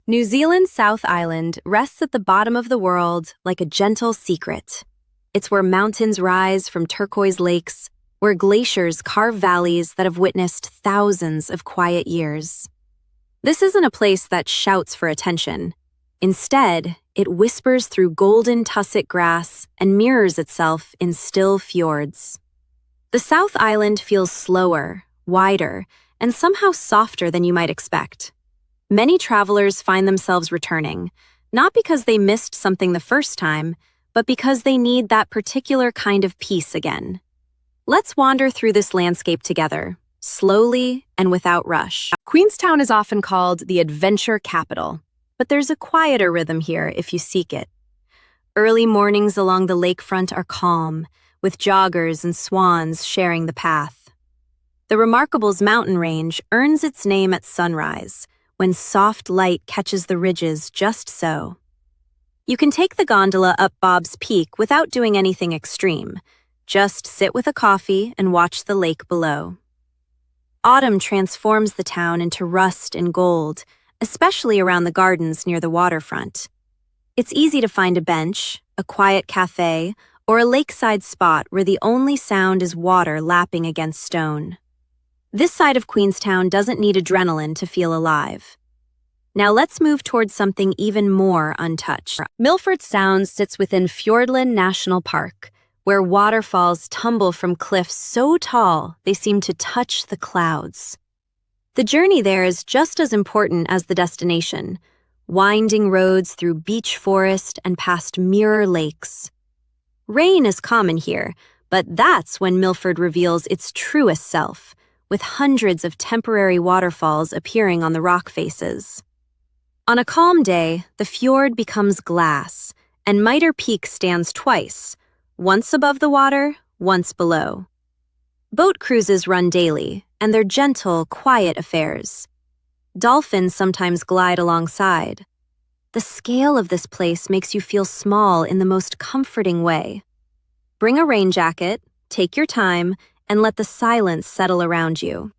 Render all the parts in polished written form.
New Zealand's South Island rests at the bottom of the world like a gentle secret. It's where mountains rise from turquoise lakes, where glaciers carve valleys that have witnessed thousands of quiet years. This isn't a place that shouts for attention. Instead, it whispers through golden tussock grass and mirrors itself in still fjords. The South Island feels slower, wider, and somehow softer than you might expect. Many travelers find themselves returning, not because they missed something the first time, but because they need that particular kind of peace again. Let's wander through this landscape together, slowly and without rush. Queenstown is often called the adventure capital, but there's a quieter rhythm here if you seek it. Early mornings along the lakefront are calm, with joggers and swans sharing the path. The Remarkables mountain range earns its name at sunrise, when soft light catches the ridges just so. You can take the gondola up Bob's Peak without doing anything extreme. Just sit with a coffee and watch the lake below. Autumn transforms the town into rust and gold, especially around the gardens near the waterfront. It's easy to find a bench, a quiet cafe, or a lakeside spot where the only sound is water lapping against stone. This side of Queenstown doesn't need adrenaline to feel alive. Now let's move towards something even more untouched. Milford Sound sits within Fiordland National Park, where waterfalls tumble from cliffs so tall they seem to touch the clouds. The journey there is just as important as the destination, winding roads through beech forest and past mirror lakes. Rain is common here, but that's when Milford reveals its truest self, with hundreds of temporary waterfalls appearing on the rock faces. On a calm day, the fjord becomes glass, and Mitre Peak stands twice, once above the water, once below. Boat cruises run daily, and they're gentle, quiet affairs. Dolphins sometimes glide alongside. The scale of this place makes you feel small in the most comforting way. Bring a rain jacket, take your time, and let the silence settle around you.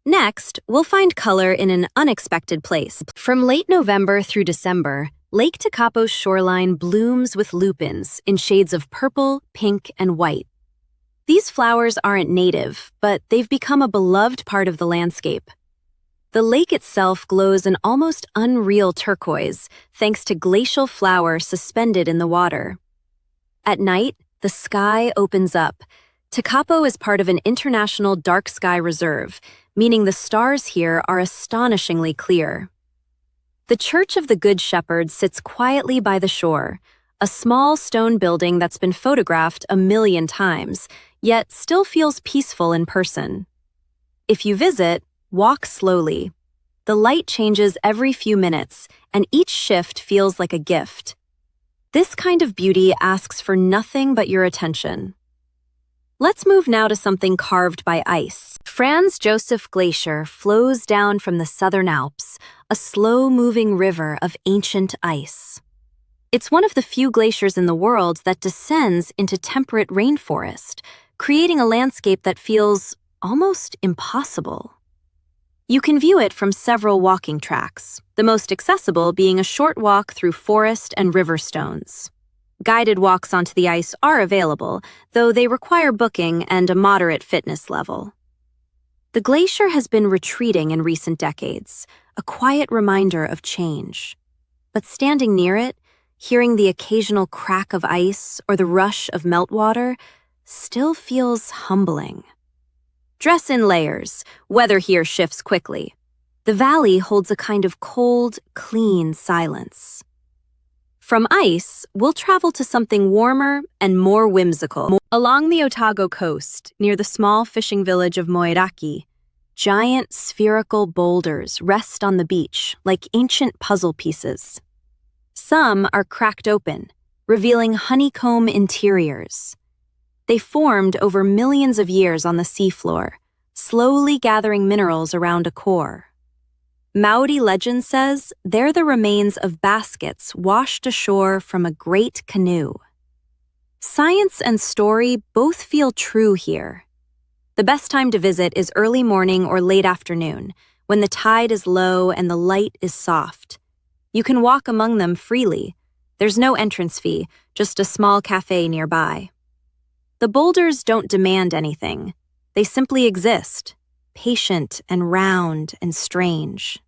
Next, we'll find color in an unexpected place. From late November through December, Lake Tekapo's shoreline blooms with lupins in shades of purple, pink, and white. These flowers aren't native, but they've become a beloved part of the landscape. The lake itself glows an almost unreal turquoise, thanks to glacial flour suspended in the water. At night, the sky opens up. Tekapo is part of an international dark sky reserve, meaning the stars here are astonishingly clear. The Church of the Good Shepherd sits quietly by the shore, a small stone building that's been photographed 1,000,000 times, yet still feels peaceful in person. If you visit, walk slowly. The light changes every few minutes, and each shift feels like a gift. This kind of beauty asks for nothing but your attention. Let's move now to something carved by ice. Franz Josef Glacier flows down from the Southern Alps, a slow-moving river of ancient ice. It's one of the few glaciers in the world that descends into temperate rainforest, creating a landscape that feels almost impossible. You can view it from several walking tracks, the most accessible being a short walk through forest and river stones. Guided walks onto the ice are available, though they require booking and a moderate fitness level. The glacier has been retreating in recent decades, a quiet reminder of change. But standing near it, hearing the occasional crack of ice or the rush of meltwater, still feels humbling. Dress in layers, weather here shifts quickly. The valley holds a kind of cold, clean silence. From ice, we'll travel to something warmer and more whimsical. Along the Otago coast, near the small fishing village of Moiraki, giant spherical boulders rest on the beach like ancient puzzle pieces. Some are cracked open, revealing honeycomb interiors. They formed over millions of years on the seafloor, slowly gathering minerals around a core. Maori legend says they're the remains of baskets washed ashore from a great canoe. Science and story both feel true here. The best time to visit is early morning or late afternoon, when the tide is low and the light is soft. You can walk among them freely. There's no entrance fee, just a small cafe nearby. The boulders don't demand anything. They simply exist, patient and round and strange.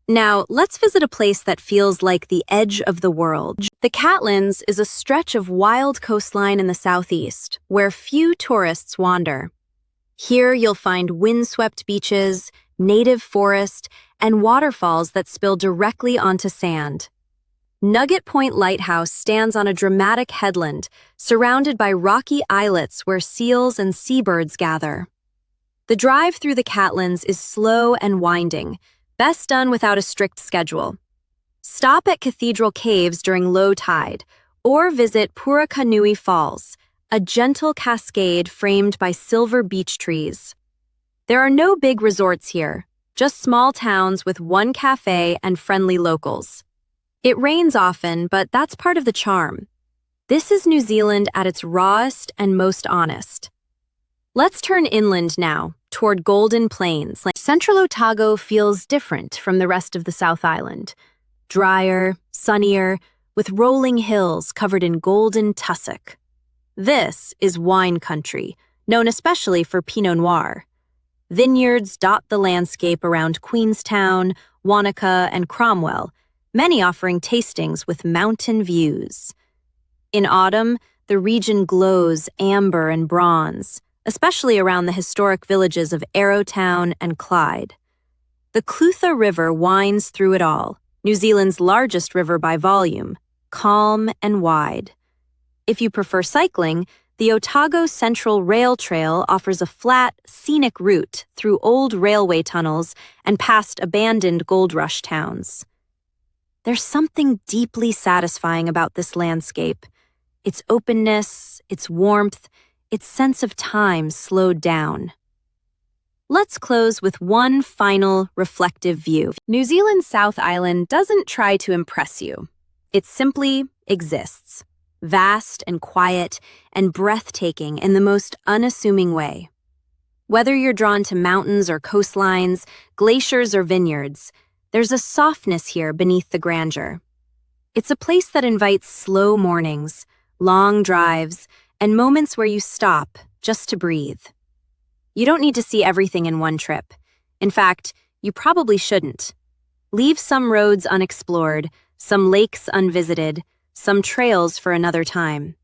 Now, let's visit a place that feels like the edge of the world. The Catlins is a stretch of wild coastline in the southeast, where few tourists wander. Here you'll find windswept beaches, native forest, and waterfalls that spill directly onto sand. Nugget Point Lighthouse stands on a dramatic headland, surrounded by rocky islets where seals and seabirds gather. The drive through the Catlins is slow and winding, best done without a strict schedule. Stop at Cathedral Caves during low tide, or visit Purakanui Falls, a gentle cascade framed by silver beech trees. There are no big resorts here, just small towns with one cafe and friendly locals. It rains often, but that's part of the charm. This is New Zealand at its rawest and most honest. Let's turn inland now, toward Golden Plains. Central Otago feels different from the rest of the South Island. Drier, sunnier, with rolling hills covered in golden tussock. This is wine country, known especially for Pinot Noir. Vineyards dot the landscape around Queenstown, Wanaka, and Cromwell, many offering tastings with mountain views. In autumn, the region glows amber and bronze, especially around the historic villages of Arrowtown and Clyde. The Clutha River winds through it all, New Zealand's largest river by volume, calm and wide. If you prefer cycling, the Otago Central Rail Trail offers a flat, scenic route through old railway tunnels and past abandoned gold rush towns. There's something deeply satisfying about this landscape. Its openness, its warmth, its sense of time slowed down. Let's close with one final reflective view. New Zealand's South Island doesn't try to impress you. It simply exists, vast and quiet and breathtaking in the most unassuming way. Whether you're drawn to mountains or coastlines, glaciers or vineyards, there's a softness here beneath the grandeur. It's a place that invites slow mornings, long drives, and moments where you stop just to breathe. You don't need to see everything in one trip. In fact, you probably shouldn't. Leave some roads unexplored, some lakes unvisited, some trails for another time.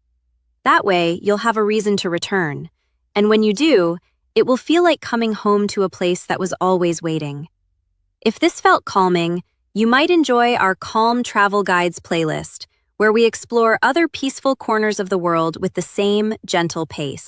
That way, you'll have a reason to return. And when you do, it will feel like coming home to a place that was always waiting. If this felt calming, you might enjoy our Calm Travel Guides playlist, where we explore other peaceful corners of the world with the same gentle pace.